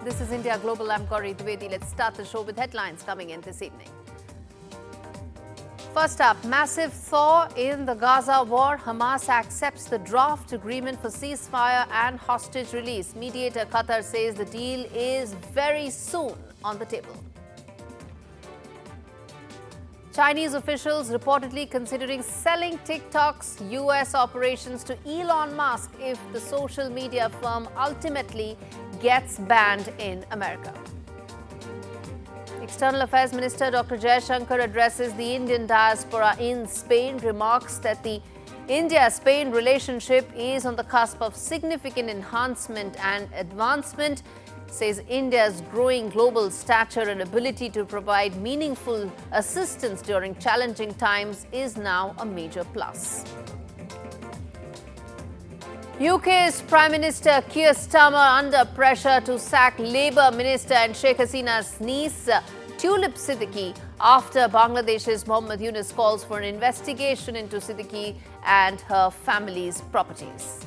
This is India Global. I'm Gaurie, Dwivedi. Let's start the show with headlines coming in this evening. First up, massive thaw in the Gaza war. Hamas accepts the draft agreement for ceasefire and hostage release. Mediator Qatar says the deal is very soon on the table. Chinese officials reportedly considering selling TikTok's US operations to Elon Musk if the social media firm ultimately gets banned in America. External Affairs Minister Dr. Jaishankar addresses the Indian diaspora in Spain, remarks that the India-Spain relationship is on the cusp of significant enhancement and advancement, says India's growing global stature and ability to provide meaningful assistance during challenging times is now a major plus. UK's Prime Minister Keir Starmer under pressure to sack Labour Minister and Sheikh Hasina's niece, Tulip Siddique, after Bangladesh's Mohammed Yunus calls for an investigation into Siddique and her family's properties.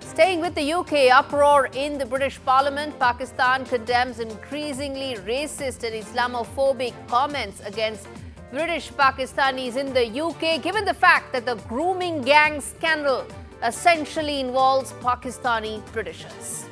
Staying with the UK, uproar in the British Parliament. Pakistan condemns increasingly racist and Islamophobic comments against British Pakistanis in the UK, given the fact that the grooming gang scandal essentially involves Pakistani Britishers.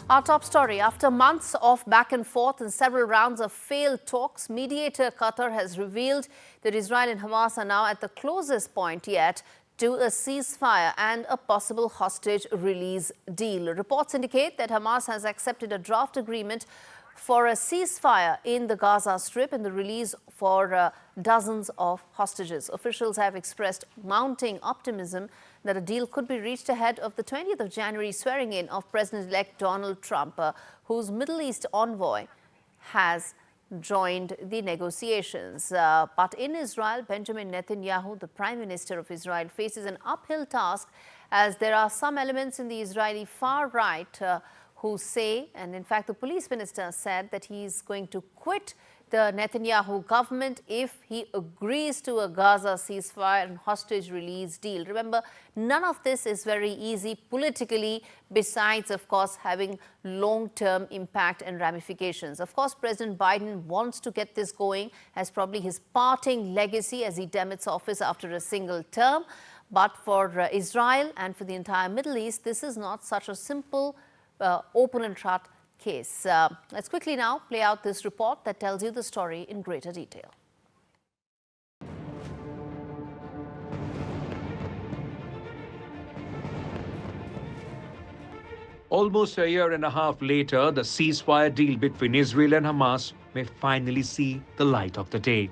Our top story. After months of back and forth and several rounds of failed talks, mediator Qatar has revealed that Israel and Hamas are now at the closest point yet to a ceasefire and a possible hostage release deal. Reports indicate that Hamas has accepted a draft agreement for a ceasefire in the Gaza Strip and the release for dozens of hostages. Officials have expressed mounting optimism that a deal could be reached ahead of the 20th of January swearing-in of President-elect Donald Trump, whose Middle East envoy has joined the negotiations. But in Israel, Benjamin Netanyahu, the Prime Minister of Israel, faces an uphill task as there are some elements in the Israeli far right who say, and in fact the police minister said that he is going to quit the Netanyahu government if he agrees to a Gaza ceasefire and hostage release deal. Remember, none of this is very easy politically, besides, of course, having long-term impact and ramifications. Of course, President Biden wants to get this going as probably his parting legacy as he demits office after a single term. But for Israel and for the entire Middle East, this is not such a simple open and shut case. Let's quickly now play out this report that tells you the story in greater detail. Almost a year and a half later, the ceasefire deal between Israel and Hamas may finally see the light of the day.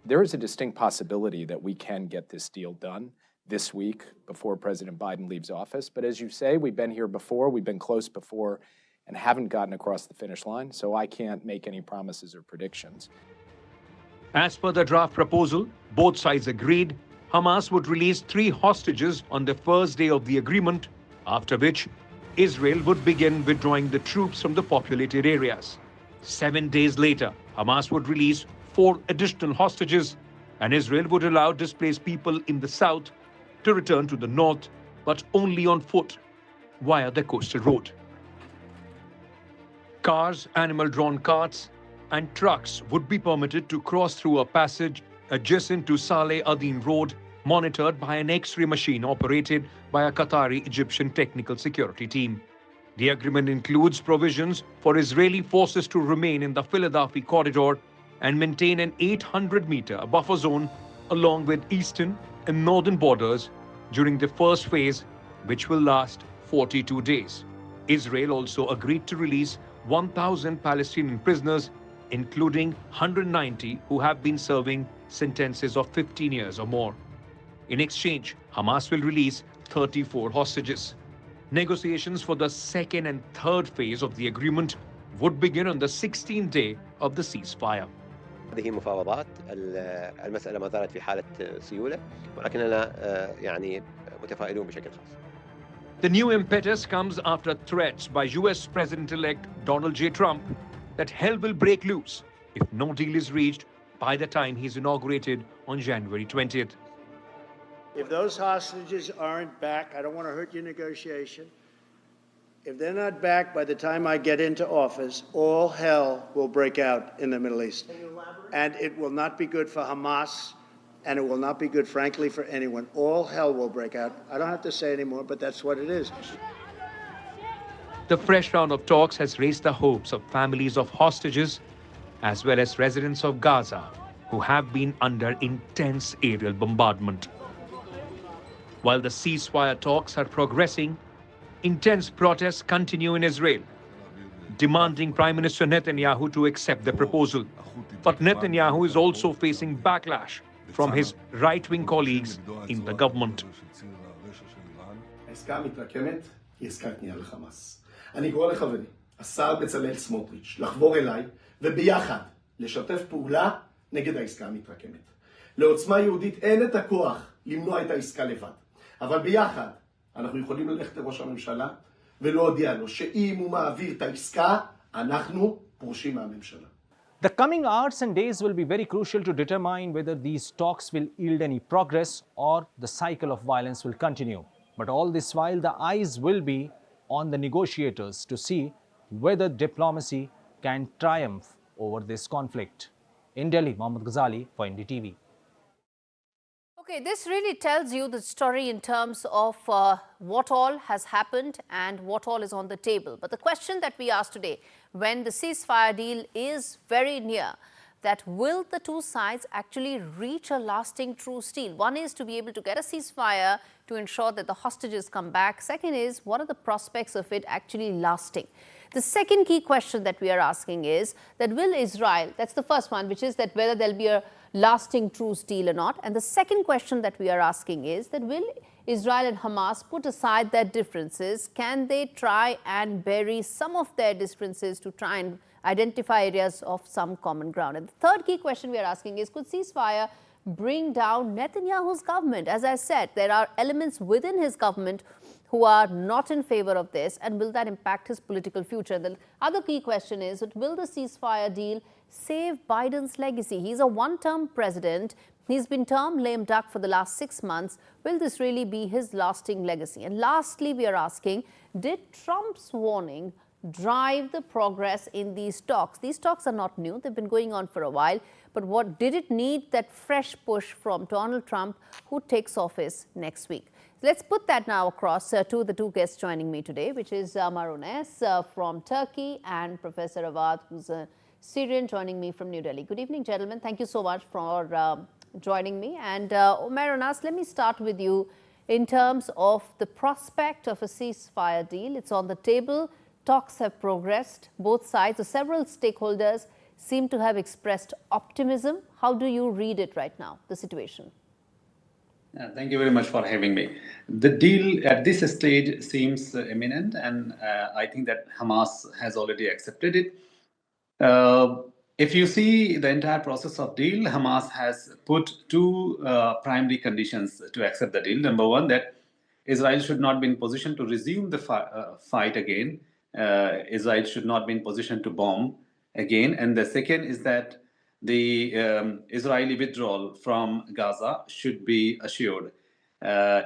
There is a distinct possibility that we can get this deal done this week before President Biden leaves office. But as you say, we've been here before, we've been close before, and haven't gotten across the finish line, so I can't make any promises or predictions. As per the draft proposal, both sides agreed Hamas would release 3 hostages on the first day of the agreement, after which Israel would begin withdrawing the troops from the populated areas. 7 days later, Hamas would release 4 additional hostages, and Israel would allow displaced people in the south to return to the north, but only on foot via the coastal road. Cars, animal-drawn carts, and trucks would be permitted to cross through a passage adjacent to Saleh Adin Road, monitored by an X-ray machine operated by a Qatari Egyptian technical security team. The agreement includes provisions for Israeli forces to remain in the Philadelphia corridor and maintain an 800-meter buffer zone along with eastern and northern borders during the first phase, which will last 42 days. Israel also agreed to release 1,000 Palestinian prisoners, including 190 who have been serving sentences of 15 years or more. In exchange, Hamas will release 34 hostages. Negotiations for the second and third phase of the agreement would begin on the 16th day of the ceasefire. هذه مفاوضات المسألة ما زالت في حالة سيولة ولكننا يعني متفائلون بشكل خاص. The new impetus comes after threats by US President-elect Donald J. Trump that hell will break loose if no deal is reached by the time he's inaugurated on January 20th. If those hostages aren't back, I don't want to hurt your negotiation. If they're not back by the time I get into office, all hell will break out in the Middle East. And it will not be good for Hamas, and it will not be good, frankly, for anyone. All hell will break out. I don't have to say anymore, but that's what it is. The fresh round of talks has raised the hopes of families of hostages as well as residents of Gaza who have been under intense aerial bombardment. While the ceasefire talks are progressing, intense protests continue in Israel, demanding Prime Minister Netanyahu to accept the proposal. But Netanyahu is also facing backlash from his right-wing colleagues in the government. העסקה המתרקמת היא עסקת כניעה לחמאס. אני קורא לחברי, השר בצלאל סמוטריץ', לחבור אליי וביחד לשתף פעולה נגד העסקה המתרקמת. לעוצמה יהודית אין את הכוח למנוע את העסקה לבד. אבל ביחד אנחנו יכולים ללכת לראש הממשלה ולהודיע לו שאם הוא מעביר את העסקה, אנחנו פורשים מהממשלה. The coming hours and days will be very crucial to determine whether these talks will yield any progress or the cycle of violence will continue. But all this while, the eyes will be on the negotiators to see whether diplomacy can triumph over this conflict. In Delhi, Mohammad Ghazali for NDTV. Okay, this really tells you the story in terms of what all has happened and what all is on the table. But the question that we asked today, when the ceasefire deal is very near, that will the two sides actually reach a lasting truce deal? One is to be able to get a ceasefire to ensure that the hostages come back. Second is, what are the prospects of it actually lasting? The second key question that we are asking is that will Israel, that's the first one, which is that whether there'll be a lasting truce deal or not. And the second question that we are asking is that will Israel and Hamas put aside their differences? Can they try and bury some of their differences to try and identify areas of some common ground? And the third key question we are asking is, could ceasefire bring down Netanyahu's government? As I said, there are elements within his government who are not in favor of this, and will that impact his political future? The other key question is, will the ceasefire deal save Biden's legacy? He's a one-term president. He's been term lame duck for the last 6 months. Will this really be his lasting legacy? And lastly, we are asking, did Trump's warning drive the progress in these talks? These talks are not new. They've been going on for a while. But what did it need that fresh push from Donald Trump, who takes office next week? Let's put that now across to the two guests joining me today, which is Neice from Turkey and Professor Awad, who's a Syrian, joining me from New Delhi. Good evening, gentlemen. Thank you so much for joining me. And Neice, let me start with you in terms of the prospect of a ceasefire deal. It's on the table. Talks have progressed. Both sides, or several stakeholders, seem to have expressed optimism. How do you read it right now, the situation? Thank you very much for having me. The deal at this stage seems imminent, and I think that Hamas has already accepted it. If you see the entire process of deal, Hamas has put two primary conditions to accept the deal. Number one, that Israel should not be in position to resume the fight again. Israel should not be in position to bomb again. And the second is that the Israeli withdrawal from Gaza should be assured.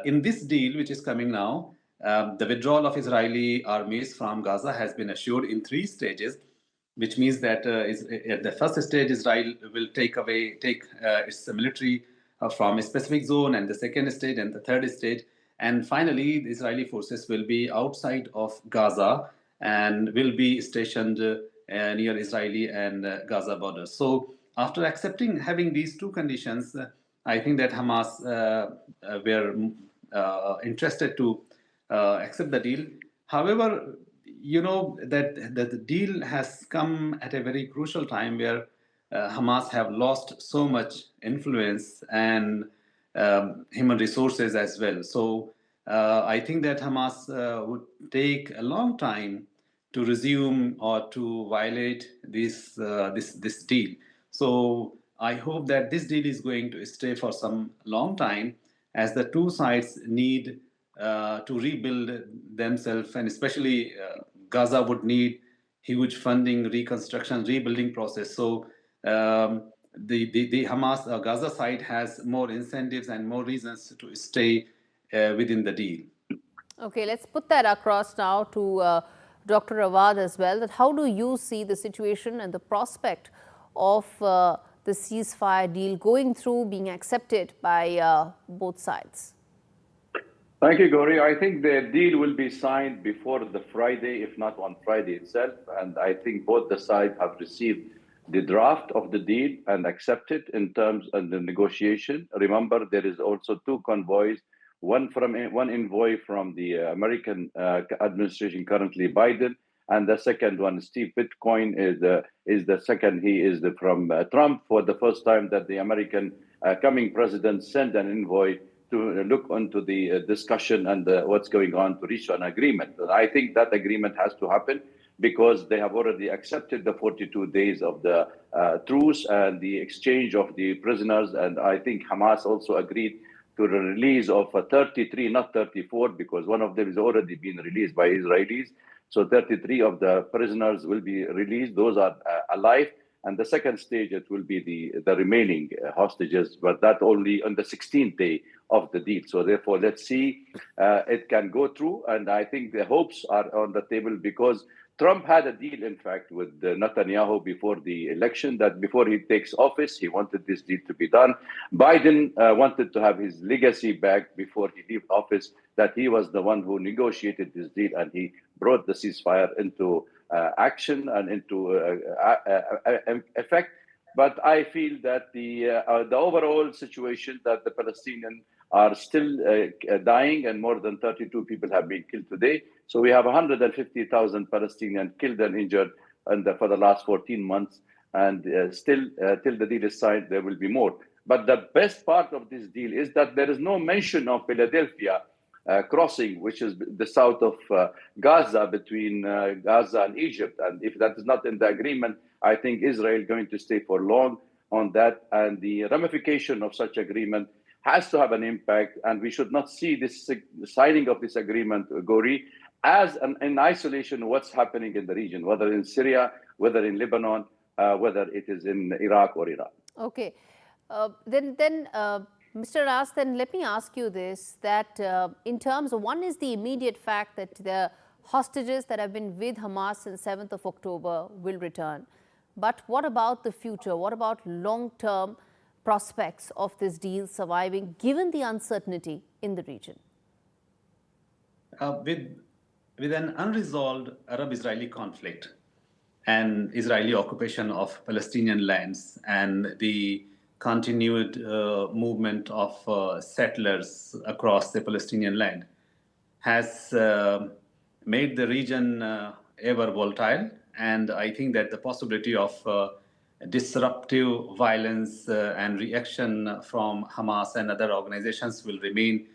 In this deal, which is coming now, the withdrawal of Israeli armies from Gaza has been assured in 3 stages, which means that at the first stage, Israel will take its military from a specific zone, and the second stage and the third stage. And finally, the Israeli forces will be outside of Gaza and will be stationed near Israeli and Gaza borders. So after having these two conditions, I think that Hamas were interested to accept the deal. However, you know that the deal has come at a very crucial time where Hamas have lost so much influence and human resources as well. So I think that Hamas would take a long time to resume or to violate this deal. So I hope that this deal is going to stay for some long time, as the two sides need to rebuild themselves, and especially Gaza would need huge funding, reconstruction, rebuilding process. So the Hamas Gaza side has more incentives and more reasons to stay within the deal. Okay, let's put that across now to Dr. Awad as well. That how do you see the situation and the prospect of the ceasefire deal going through, being accepted by both sides? Thank you, Gaurie. I think the deal will be signed before the Friday, if not on Friday itself. And I think both the sides have received the draft of the deal and accepted in terms of the negotiation. Remember, there is also two convoys, one envoy from the American administration, currently Biden, and the second one, Steve Bitcoin, is the second. He is from Trump, for the first time that the American coming president sent an envoy to look into the discussion and what's going on to reach an agreement. And I think that agreement has to happen because they have already accepted the 42 days of the truce and the exchange of the prisoners. And I think Hamas also agreed to the release of 33, not 34, because one of them is already been released by Israelis. So 33 of the prisoners will be released. Those are alive. And the second stage, it will be the remaining hostages, but that only on the 16th day of the deal. So therefore, let's see, it can go through. And I think the hopes are on the table because Trump had a deal, in fact, with Netanyahu before the election, that before he takes office, he wanted this deal to be done. Biden wanted to have his legacy back before he left office, that he was the one who negotiated this deal and he brought the ceasefire into action and into effect. But I feel that the overall situation that the Palestinians are still dying, and more than 32 people have been killed today. So we have 150,000 Palestinians killed and injured for the last 14 months. And still, till the deal is signed, there will be more. But the best part of this deal is that there is no mention of Philadelphia crossing, which is the south of Gaza, between Gaza and Egypt. And if that is not in the agreement, I think Israel is going to stay for long on that. And the ramification of such agreement has to have an impact. And we should not see this signing of this agreement, Gaurie, as in isolation what's happening in the region, whether in Syria, whether in Lebanon, whether it is in Iraq or Iran. Okay. Then Mr. Ras, then let me ask you this, that in terms of, one is the immediate fact that the hostages that have been with Hamas since 7th of October will return. But what about the future? What about long-term prospects of this deal surviving, given the uncertainty in the region? With an unresolved Arab-Israeli conflict and Israeli occupation of Palestinian lands and the continued movement of settlers across the Palestinian land has made the region ever volatile. And I think that the possibility of disruptive violence and reaction from Hamas and other organizations will remain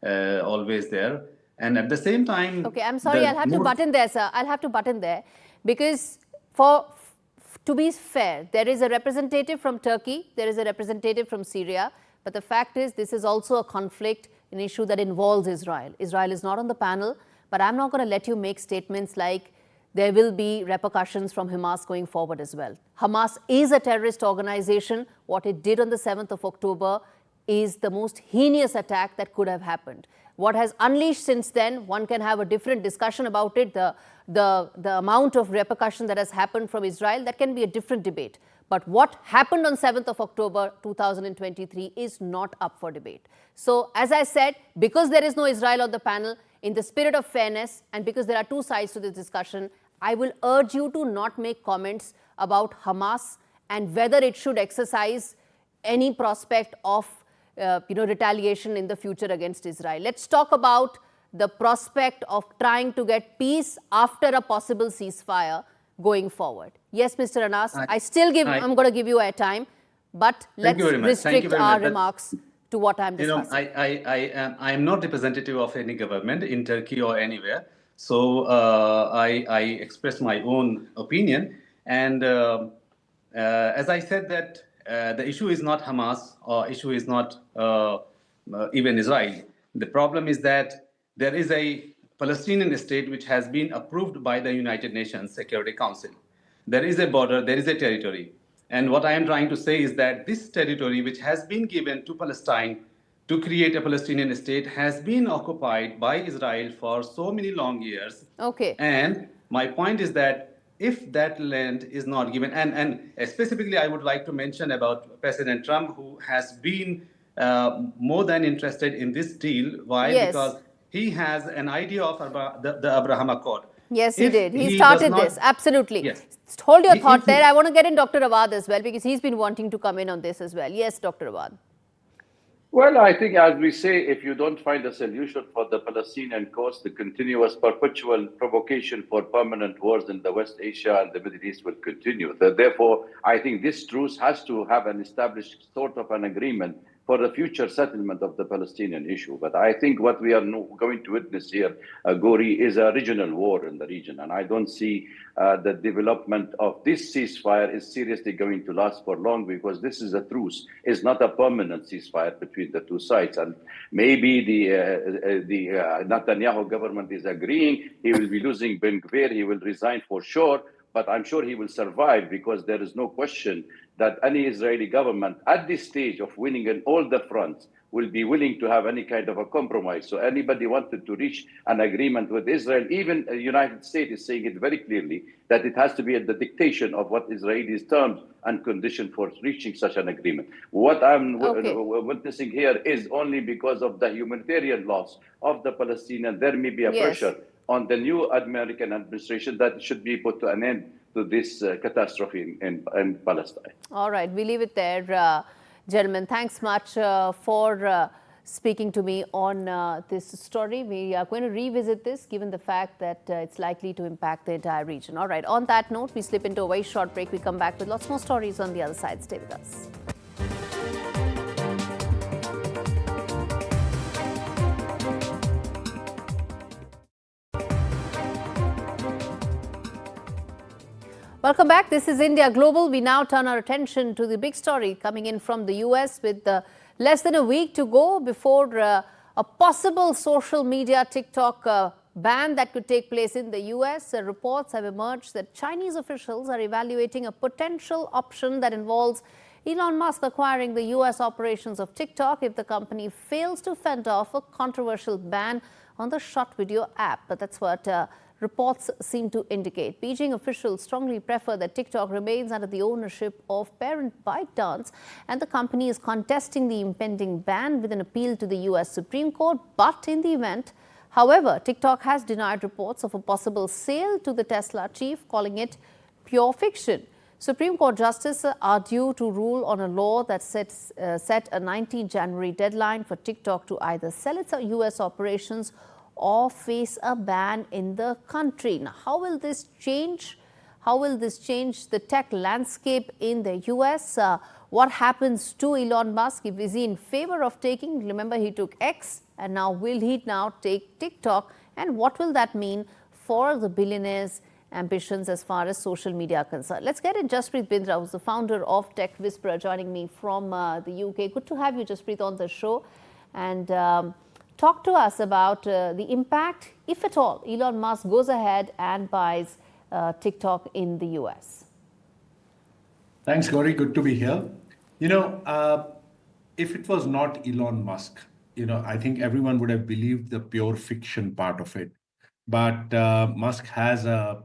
always there. And at the same time... Okay, I'm sorry, I'll have to butt in there, sir. I'll have to butt in there because to be fair, there is a representative from Turkey, there is a representative from Syria, but the fact is this is also a conflict, an issue that involves Israel. Israel is not on the panel, but I'm not going to let you make statements like there will be repercussions from Hamas going forward as well. Hamas is a terrorist organization. What it did on the 7th of October is the most heinous attack that could have happened. What has unleashed since then, one can have a different discussion about it. The amount of repercussion that has happened from Israel, that can be a different debate. But what happened on 7th of October 2023 is not up for debate. So, as I said, because there is no Israel on the panel, in the spirit of fairness, and because there are two sides to this discussion, I will urge you to not make comments about Hamas and whether it should exercise any prospect of retaliation in the future against Israel. Let's talk about the prospect of trying to get peace after a possible ceasefire going forward. Yes, Mr. Anas, I'm going to give you airtime, but let's restrict our remarks to what I'm discussing. I am not representative of any government in Turkey or anywhere. So I express my own opinion. And as I said that the issue is not Hamas or issue is not even Israel. The problem is that there is a Palestinian state which has been approved by the United Nations Security Council. There is a border, there is a territory. And what I am trying to say is that this territory, which has been given to Palestine to create a Palestinian state, has been occupied by Israel for so many long years. Okay. And my point is that if that land is not given, and specifically I would like to mention about President Trump, who has been more than interested in this deal. Why? Yes. Because he has an idea of the Abraham Accord. Yes, he If did. He does started not- this. Absolutely. Yes. Hold your If thought he- there. I want to get in Dr. Awad as well, because he's been wanting to come in on this as well. Yes, Dr. Awad. Well, I think, as we say, if you don't find a solution for the Palestinian cause, the continuous perpetual provocation for permanent wars in the West Asia and the Middle East will continue. Therefore, I think this truce has to have an established sort of an agreement for the future settlement of the Palestinian issue. But I think what we are going to witness here, Gaurie, is a regional war in the region. And I don't see the development of this ceasefire is seriously going to last for long, because this is a truce. It's not a permanent ceasefire between the two sides. And maybe the Netanyahu government is agreeing he will be losing Ben Gvir, he will resign for sure. But I'm sure he will survive, because there is no question that any Israeli government at this stage of winning in all the fronts will be willing to have any kind of a compromise. So anybody wanted to reach an agreement with Israel, even the United States is saying it very clearly that it has to be at the dictation of what Israelis' terms and conditions for reaching such an agreement. What I'm witnessing here is only because of the humanitarian loss of the Palestinians. There may be a pressure on the new American administration that should be put to an end to this catastrophe in Palestine. All right, we leave it there, gentlemen. Thanks much for speaking to me on this story. We are going to revisit this, given the fact that it's likely to impact the entire region. All right, on that note, we slip into a very short break. We come back with lots more stories on the other side. Stay with us. Welcome back. This is India Global. We now turn our attention to the big story coming in from the US, with less than a week to go before a possible social media TikTok ban that could take place in the US. Reports have emerged that Chinese officials are evaluating a potential option that involves Elon Musk acquiring the US operations of TikTok if the company fails to fend off a controversial ban on the short video app. But that's what reports seem to indicate. Beijing officials strongly prefer that TikTok remains under the ownership of parent ByteDance, and the company is contesting the impending ban with an appeal to the US Supreme Court. But in the event, however, TikTok has denied reports of a possible sale to the Tesla chief, calling it pure fiction. Supreme Court justices are due to rule on a law that set a 19 January deadline for TikTok to either sell its US operations or face a ban in the country. Now, how will this change? How will this change the tech landscape in the US? What happens to Elon Musk? Is he in favor of taking? Remember, he took X, and now will he now take TikTok? And what will that mean for the billionaire's ambitions as far as social media are concerned? Let's get in Jaspreet Bindra, who's the founder of Tech Whisperer, joining me from the UK. Good to have you, Jaspreet, on the show. And talk to us about the impact, if at all, Elon Musk goes ahead and buys TikTok in the US. Thanks, Gaurie. Good to be here. You know, if it was not Elon Musk, you know, I think everyone would have believed the pure fiction part of it. But Musk has a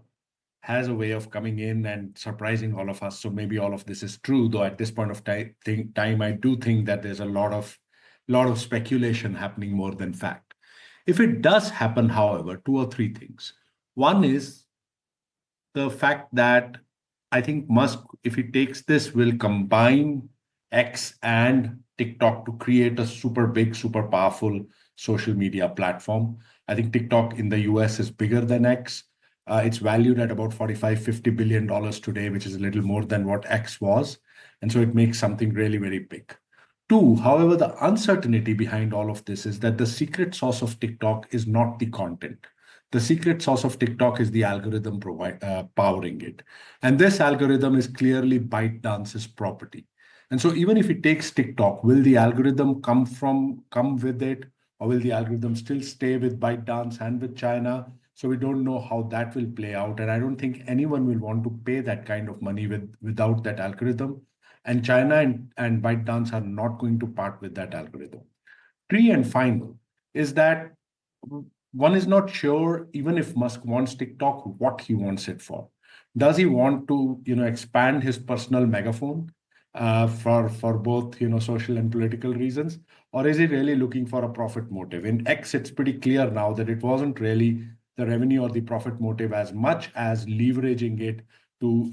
way of coming in and surprising all of us. So maybe all of this is true, though at this point of time, I do think that there's a lot of speculation happening more than fact. If it does happen, however, 2 or 3 things. One is the fact that I think Musk, if he takes this, will combine X and TikTok to create a super big, super powerful social media platform. I think TikTok in the US is bigger than X. It's valued at about $45–50 billion today, which is a little more than what X was. And so it makes something really, very big. 2, however, the uncertainty behind all of this is that the secret sauce of TikTok is not the content. The secret sauce of TikTok is the algorithm powering it. And this algorithm is clearly ByteDance's property. And so even if it takes TikTok, will the algorithm come with it? Or will the algorithm still stay with ByteDance and with China? So we don't know how that will play out. And I don't think anyone will want to pay that kind of money without that algorithm. And China and ByteDance are not going to part with that algorithm. Three and final is that one is not sure, even if Musk wants TikTok, what he wants it for. Does he want to, expand his personal megaphone for both, social and political reasons, or is he really looking for a profit motive? In X, it's pretty clear now that it wasn't really the revenue or the profit motive as much as leveraging it to,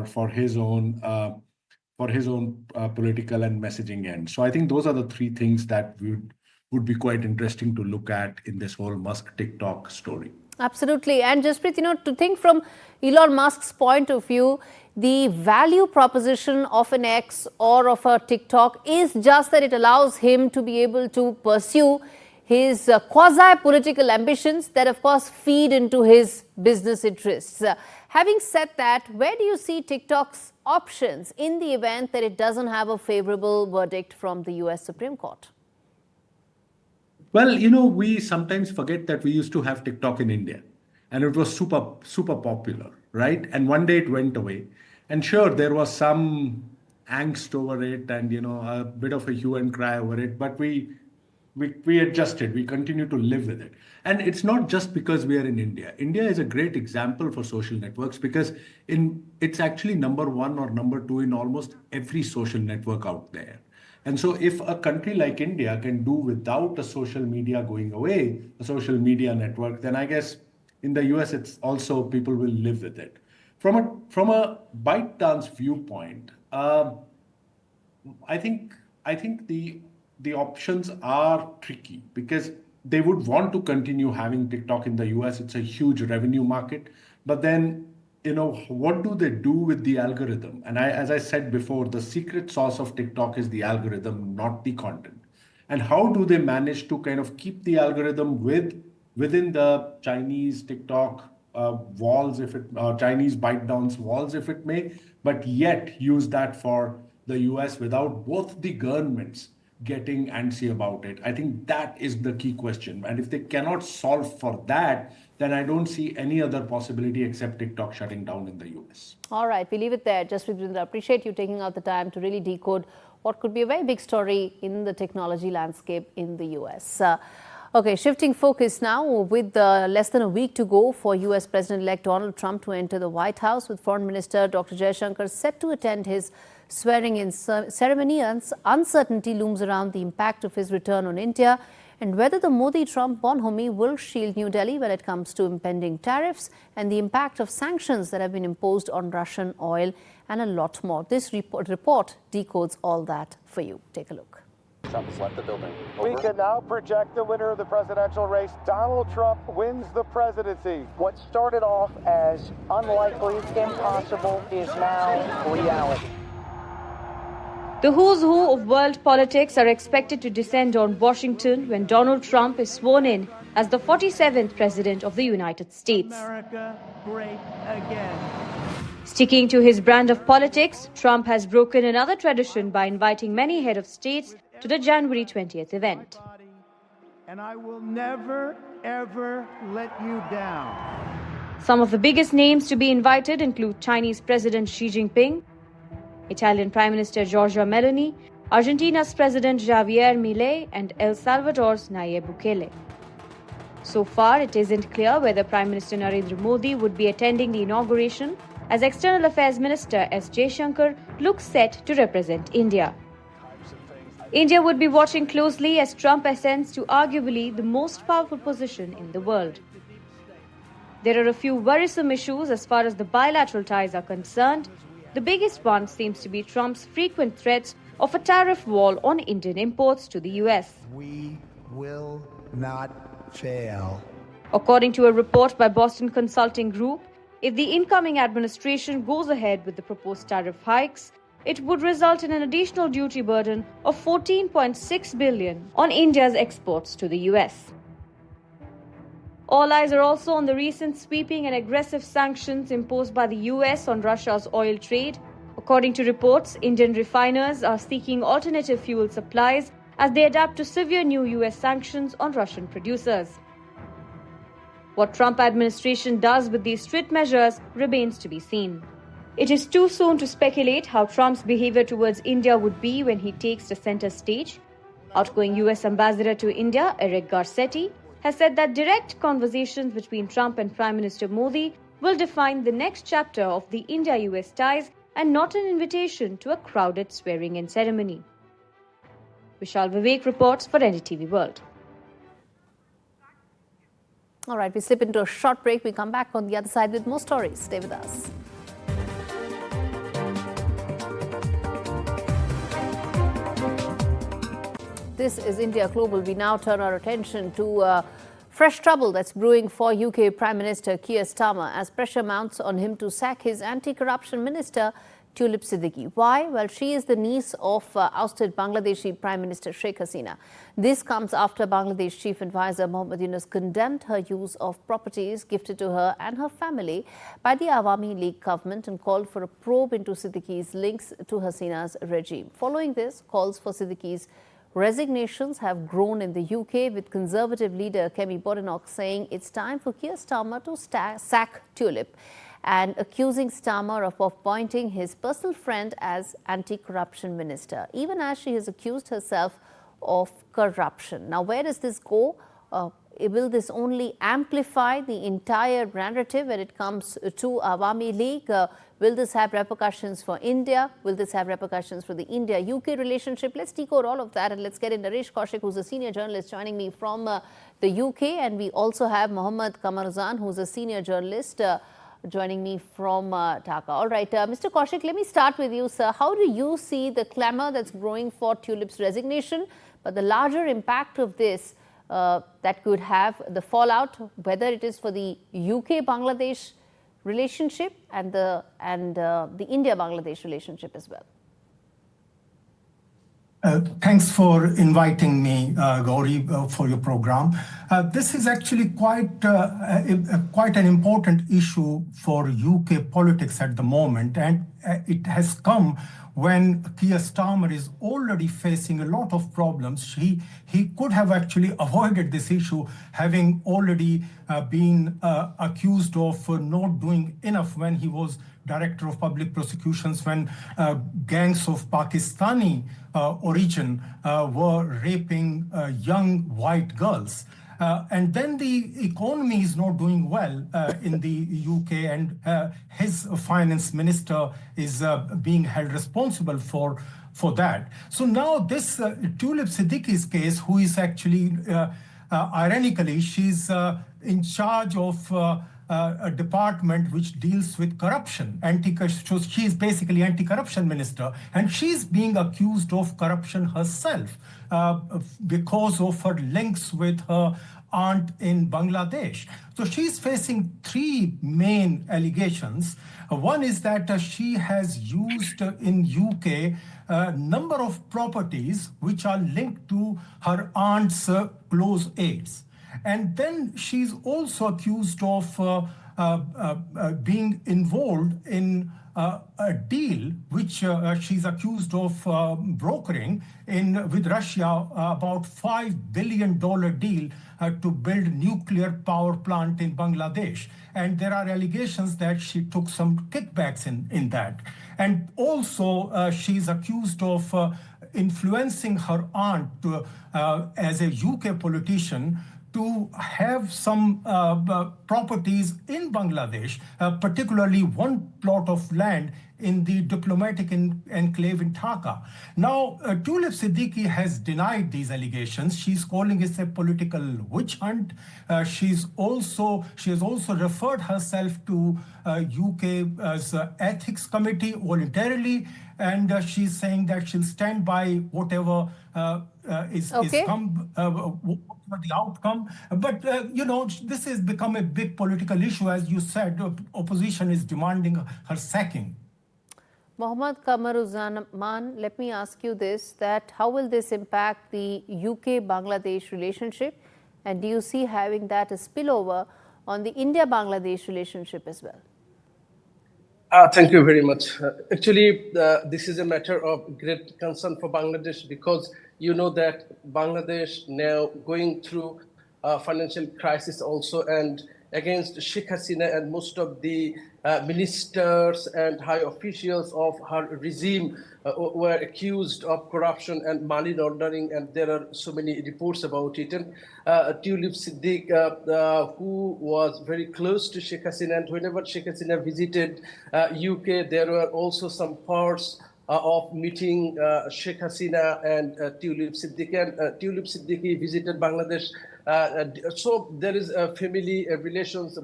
for his own political and messaging end. So I think those are the three things that would be quite interesting to look at in this whole Musk TikTok story. Absolutely. And Jasprit, to think from Elon Musk's point of view, the value proposition of an X or of a TikTok is just that it allows him to be able to pursue his quasi-political ambitions that, of course, feed into his business interests. Having said that, where do you see TikTok's options in the event that it doesn't have a favorable verdict from the US Supreme Court? Well, we sometimes forget that we used to have TikTok in India, and it was super, super popular, right? And one day it went away. And sure, there was some angst over it and, a bit of a hue and cry over it, but we adjusted, we continue to live with it. And it's not just because we are in India. India is a great example for social networks because it's actually number one or number two in almost every social network out there. And so if a country like India can do without a social media going away, a social media network, then I guess in the US, it's also people will live with it. From a ByteDance viewpoint, I think the options are tricky because they would want to continue having TikTok in the US. It's a huge revenue market. But then, what do they do with the algorithm? And as I said before, the secret sauce of TikTok is the algorithm, not the content. And how do they manage to kind of keep the algorithm within the Chinese TikTok walls, Chinese ByteDance walls, if it may, but yet use that for the US without both the governments getting antsy about it? I think that is the key question. And if they cannot solve for that, then I don't see any other possibility except TikTok shutting down in the US. All right, we leave it there. Jasprit, I appreciate you taking out the time to really decode what could be a very big story in the technology landscape in the US. Okay, shifting focus now with less than a week to go for US President-elect Donald Trump to enter the White House, with Foreign Minister Dr. Jaishankar set to attend his swearing-in ceremony. Uncertainty looms around the impact of his return on India and whether the Modi-Trump bonhomie will shield New Delhi when it comes to impending tariffs and the impact of sanctions that have been imposed on Russian oil and a lot more. This report decodes all that for you. Take a look. Trump has left the building. We can now project the winner of the presidential race. Donald Trump wins the presidency. What started off as unlikely, impossible, is now reality. The who's who of world politics are expected to descend on Washington when Donald Trump is sworn in as the 47th President of the United States. America great again. Sticking to his brand of politics, Trump has broken another tradition by inviting many head of states to the January 20th event. And I will never, ever let you down. Some of the biggest names to be invited include Chinese President Xi Jinping, Italian Prime Minister Giorgia Meloni, Argentina's President Javier Milei, and El Salvador's Nayib Bukele. So far, it isn't clear whether Prime Minister Narendra Modi would be attending the inauguration, as External Affairs Minister S. Jaishankar looks set to represent India. India would be watching closely as Trump ascends to arguably the most powerful position in the world. There are a few worrisome issues as far as the bilateral ties are concerned. The biggest one seems to be Trump's frequent threats of a tariff wall on Indian imports to the US. We will not fail. According to a report by Boston Consulting Group, if the incoming administration goes ahead with the proposed tariff hikes, it would result in an additional duty burden of $14.6 billion on India's exports to the US. All eyes are also on the recent sweeping and aggressive sanctions imposed by the US on Russia's oil trade. According to reports, Indian refiners are seeking alternative fuel supplies as they adapt to severe new US sanctions on Russian producers. What Trump administration does with these strict measures remains to be seen. It is too soon to speculate how Trump's behavior towards India would be when he takes the center stage. Outgoing US Ambassador to India, Eric Garcetti, has said that direct conversations between Trump and Prime Minister Modi will define the next chapter of the India-US ties and not an invitation to a crowded swearing-in ceremony. Vishal Vivek reports for NDTV World. All right, we slip into a short break. We come back on the other side with more stories. Stay with us. This is India Global. We now turn our attention to fresh trouble that's brewing for UK Prime Minister Keir Starmer as pressure mounts on him to sack his anti-corruption minister, Tulip Siddique. Why? Well, she is the niece of ousted Bangladeshi Prime Minister Sheikh Hasina. This comes after Bangladesh Chief Advisor Mohammad Yunus condemned her use of properties gifted to her and her family by the Awami League government and called for a probe into Siddique's links to Hasina's regime. Following this, calls for Siddique's resignations have grown in the UK, with Conservative leader Kemi Badenoch saying it's time for Keir Starmer to sack Tulip and accusing Starmer of appointing his personal friend as anti-corruption minister, even as she has accused herself of corruption. Now, where does this go? Will this only amplify the entire narrative when it comes to Awami League? Will this have repercussions for India? Will this have repercussions for the India-UK relationship? Let's decode all of that, and let's get in Naresh Kaushik, who's a senior journalist joining me from the UK, and we also have Mohammad Kamaruzan, who's a senior journalist joining me from Dhaka. All right, Mr. Kaushik, let me start with you, sir. How do you see the clamour that's growing for Tulip's resignation, but the larger impact of this that could have the fallout, whether it is for the UK-Bangladesh relationship and the India-Bangladesh relationship as well? Thanks for inviting me, Gaurie, for your program. This is actually quite an important issue for UK politics at the moment, and it has come when Keir Starmer is already facing a lot of problems. He could have actually avoided this issue, having already been accused of not doing enough when he was Director of Public Prosecutions, when gangs of Pakistani origin were raping young white girls. And then the economy is not doing well in the UK, and his finance minister is being held responsible for that. So now this Tulip Siddique's case, who is actually, ironically, she's in charge of a department which deals with corruption. So she is basically anti-corruption minister, and she's being accused of corruption herself because of her links with her aunt in Bangladesh. So she's facing three main allegations. One is that she has used in UK a number of properties which are linked to her aunt's close aides. And then she's also accused of being involved in a deal which she's accused of brokering with Russia, about $5 billion deal to build a nuclear power plant in Bangladesh. And there are allegations that she took some kickbacks in that. And also she's accused of influencing her aunt as a UK politician to have some properties in Bangladesh, particularly one plot of land in the diplomatic enclave in Dhaka. Now, Tulip Siddique has denied these allegations. She's calling it a political witch hunt. She has also referred herself to UK's ethics committee voluntarily, and she's saying that she'll stand by whatever is the outcome. But, this has become a big political issue. As you said, opposition is demanding her sacking. Mohammad Kamaruzzaman, let me ask you this, that how will this impact the UK-Bangladesh relationship? And do you see having that a spillover on the India-Bangladesh relationship as well? Thank you very much. Actually, this is a matter of great concern for Bangladesh, because you know that Bangladesh now going through a financial crisis also, and against Sheikh Hasina and most of the ministers and high officials of her regime were accused of corruption and money laundering, and there are so many reports about it. And Tulip Sadiq, who was very close to Sheikh Hasina, and whenever Sheikh Hasina visited UK, there were also some parts of meeting Sheikh Hasina and Tulip Siddique. And Tulip Siddique visited Bangladesh. So there is family relations,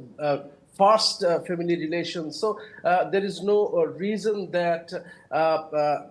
fast family relations. So there is no reason that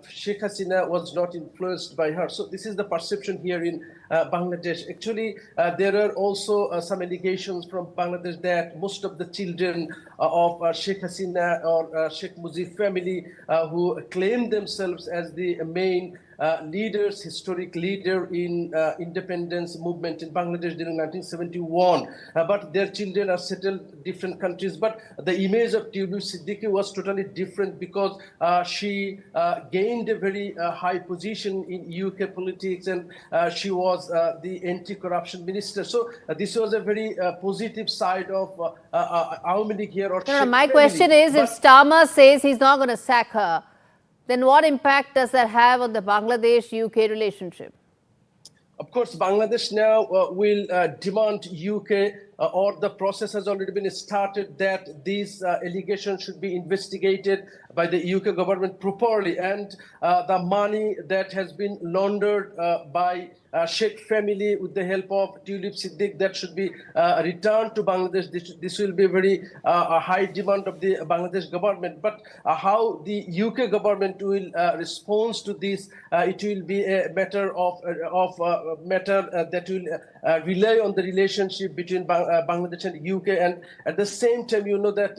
Sheikh Hasina was not influenced by her. So this is the perception here in Bangladesh. Actually, there are also some allegations from Bangladesh that most of the children of Sheikh Hasina or Sheikh Mujib family who claim themselves as the main leaders, historic leader in independence movement in Bangladesh during 1971, but their children are settled different countries. But the image of Tulip Siddique was totally different because she gained a very high position in UK politics, and she was the anti-corruption minister. So this was a very positive side of Awami League here. No, my question is, if Starmer says he's not going to sack her, then what impact does that have on the Bangladesh-UK relationship? Of course, Bangladesh now will demand UK, or the process has already been started, that these allegations should be investigated by the UK government properly, and the money that has been laundered by Sheikh family with the help of Tulip Siddique, that should be returned to Bangladesh. This will be a very high demand of the Bangladesh government. But how the UK government will respond to this, it will be a matter of that will rely on the relationship between Bangladesh and UK. And at the same time, you know that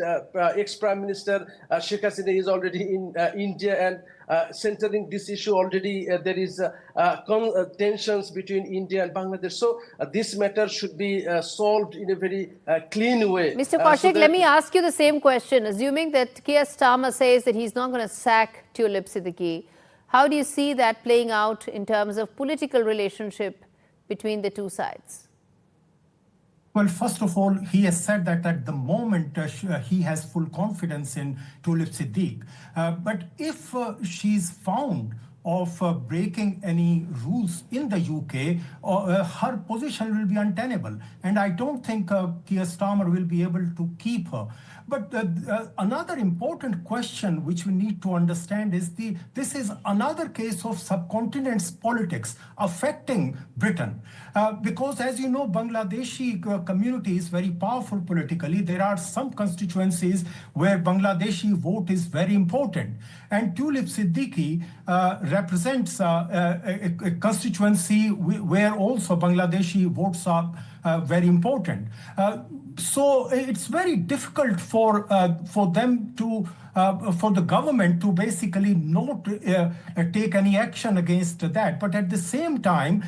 ex-Prime Minister Sheikh Hasina is already in India, and centering this issue already, there is tensions between India and Bangladesh. So this matter should be solved in a very clean way. Mr. Kaushik, let me ask you the same question. Assuming that Keir Starmer says that he's not going to sack Tulip Siddique, how do you see that playing out in terms of political relationship between the two sides? Well, first of all, he has said that at the moment he has full confidence in Tulip Siddique. But if she's found of breaking any rules in the UK, her position will be untenable. And I don't think Keir Starmer will be able to keep her. But another important question which we need to understand is this is another case of subcontinent's politics affecting Britain. Because as you know, Bangladeshi community is very powerful politically. There are some constituencies where Bangladeshi vote is very important. And Tulip Siddique represents a constituency where also Bangladeshi votes are very important. So it's very difficult for them to, for the government to basically not take any action against that. But at the same time,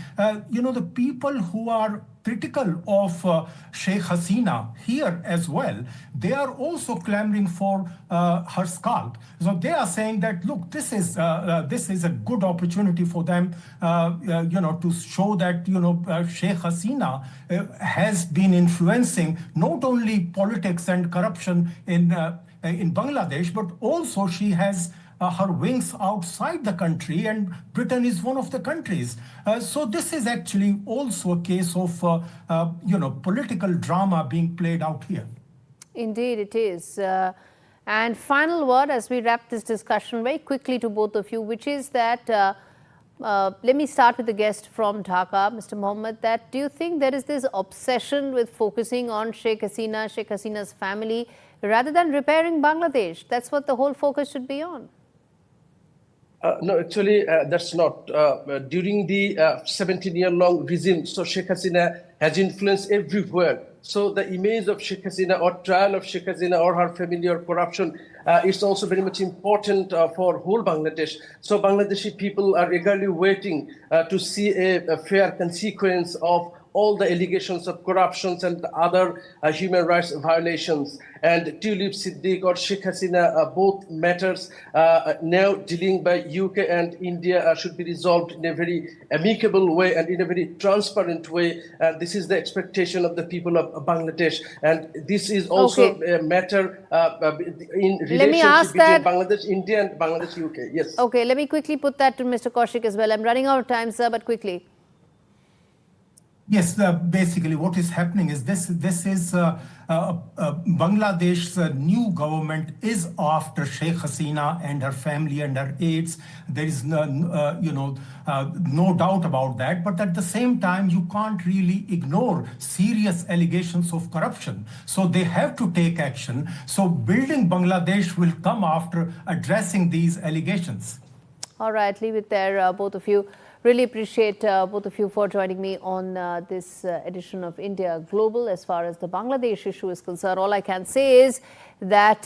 you know, the people who are critical of Sheikh Hasina here as well, they are also clamoring for her scalp. So they are saying that, look, this is a good opportunity for them, you know, to show that, you know, Sheikh Hasina has been influencing not only politics and corruption in Bangladesh, but also she has her wings outside the country, and Britain is one of the countries. So this is actually also a case of, you know, political drama being played out here. Indeed, it is. And final word as we wrap this discussion very quickly to both of you, which is that, let me start with the guest from Dhaka, Mr. Mohammed, that do you think there is this obsession with focusing on Sheikh Hasina, Sheikh Hasina's family, rather than repairing Bangladesh? That's what the whole focus should be on. No, actually, that's not. During the 17-year-long regime, so Sheikh Hasina has influenced everywhere. So the image of Sheikh Hasina or trial of Sheikh Hasina or her family or corruption is also very much important for whole Bangladesh. So Bangladeshi people are eagerly waiting to see a fair consequence of all the allegations of corruptions and other human rights violations. And Tulip Sadiq or Sheikh Hasina, both matters now dealing by UK and India should be resolved in a very amicable way and in a very transparent way. This is the expectation of the people of Bangladesh. And this is also a matter in relationship between Bangladesh, India and Bangladesh, UK. Yes. Okay, let me quickly put that to Mr. Kaushik as well. I'm running out of time, sir, but quickly. Yes, basically what is happening is this is Bangladesh's new government is after Sheikh Hasina and her family and her aides. There is no doubt about that. But at the same time, you can't really ignore serious allegations of corruption. So they have to take action. So building Bangladesh will come after addressing these allegations. All right, leave it there, both of you. Really appreciate both of you for joining me on this edition of India Global. As far as the Bangladesh issue is concerned, all I can say is that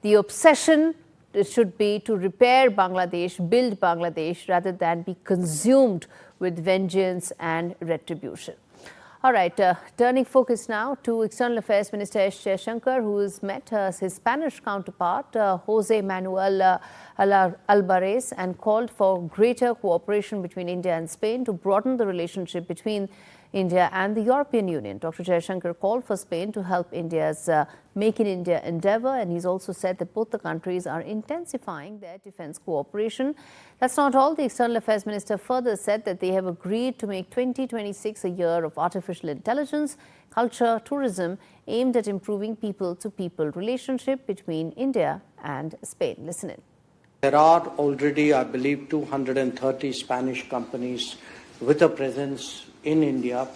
the obsession should be to repair Bangladesh, build Bangladesh, rather than be consumed with vengeance and retribution. All right, turning focus now to External Affairs Minister S. Jaishankar, who has met his Spanish counterpart, Jose Manuel Alvarez, and called for greater cooperation between India and Spain to broaden the relationship between India and the European Union. Dr. Jaishankar called for Spain to help India's Make in India endeavor, and he's also said that both the countries are intensifying their defense cooperation. That's not all. The External Affairs Minister further said that they have agreed to make 2026 a year of artificial intelligence, culture, tourism, aimed at improving people-to-people relationship between India and Spain. Listen in. There are already, I believe, 230 Spanish companies with a presence in India,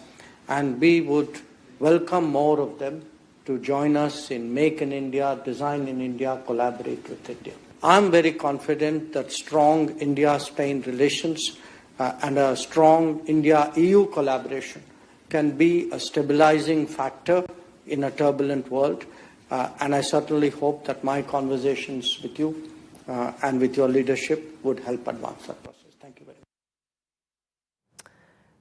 and we would welcome more of them to join us in Make in India, Design in India, collaborate with India. I'm very confident that strong India-Spain relations and a strong India-EU collaboration can be a stabilizing factor in a turbulent world, and I certainly hope that my conversations with you and with your leadership would help advance that process. Thank you very much.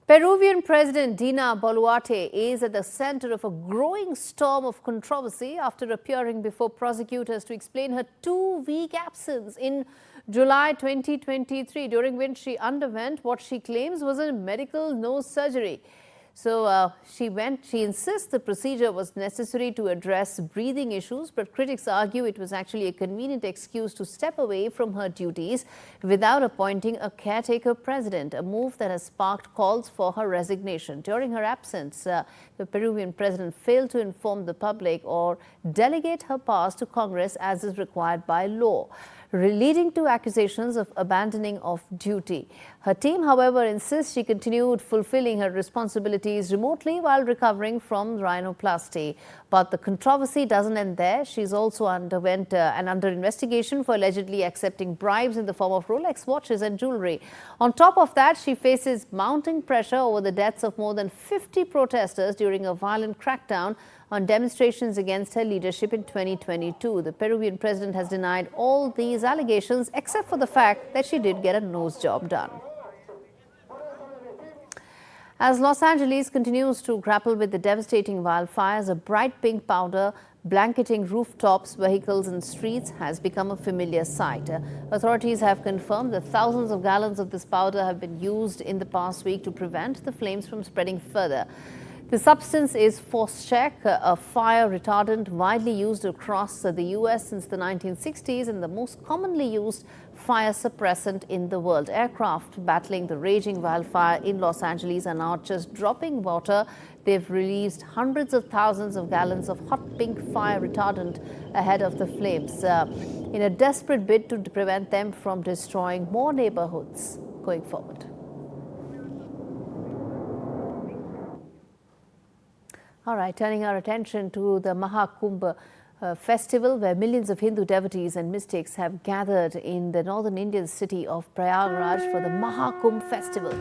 Peruvian President Dina Boluarte is at the center of a growing storm of controversy after appearing before prosecutors to explain her 2-week absence in July 2023, during which she underwent what she claims was a medical nose surgery. So she insists the procedure was necessary to address breathing issues, but critics argue it was actually a convenient excuse to step away from her duties without appointing a caretaker president, a move that has sparked calls for her resignation. During her absence, the Peruvian president failed to inform the public or delegate her powers to Congress as is required by law, leading to accusations of abandoning of duty. Her team, however, insists she continued fulfilling her responsibilities remotely while recovering from rhinoplasty. But the controversy doesn't end there. She's also underwent under investigation for allegedly accepting bribes in the form of Rolex watches and jewelry. On top of that, she faces mounting pressure over the deaths of more than 50 protesters during a violent crackdown on demonstrations against her leadership in 2022. The Peruvian president has denied all these allegations except for the fact that she did get a nose job done. As Los Angeles continues to grapple with the devastating wildfires, a bright pink powder blanketing rooftops, vehicles and streets has become a familiar sight. Authorities have confirmed that thousands of gallons of this powder have been used in the past week to prevent the flames from spreading further. The substance is phosgene, a fire retardant widely used across the U.S. since the 1960s and the most commonly used fire suppressant in the world. Aircraft battling the raging wildfire in Los Angeles are not just dropping water. They've released hundreds of thousands of gallons of hot pink fire retardant ahead of the flames in a desperate bid to prevent them from destroying more neighborhoods going forward. All right, turning our attention to the Mahakumbh festival, where millions of Hindu devotees and mystics have gathered in the northern Indian city of Prayagraj for the Mahakumbh festival,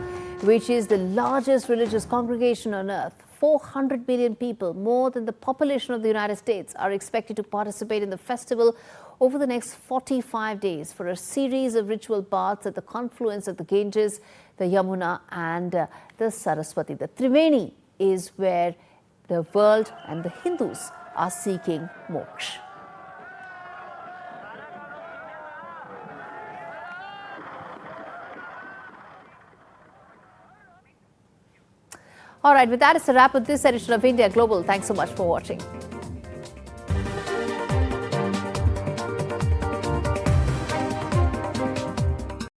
which is the largest religious congregation on earth. 400 million people, more than the population of the United States, are expected to participate in the festival over the next 45 days for a series of ritual baths at the confluence of the Ganges, the Yamuna and the Saraswati. The Triveni is where the world and the Hindus are seeking moksha. All right, with that, it's a wrap with this edition of India Global. Thanks so much for watching.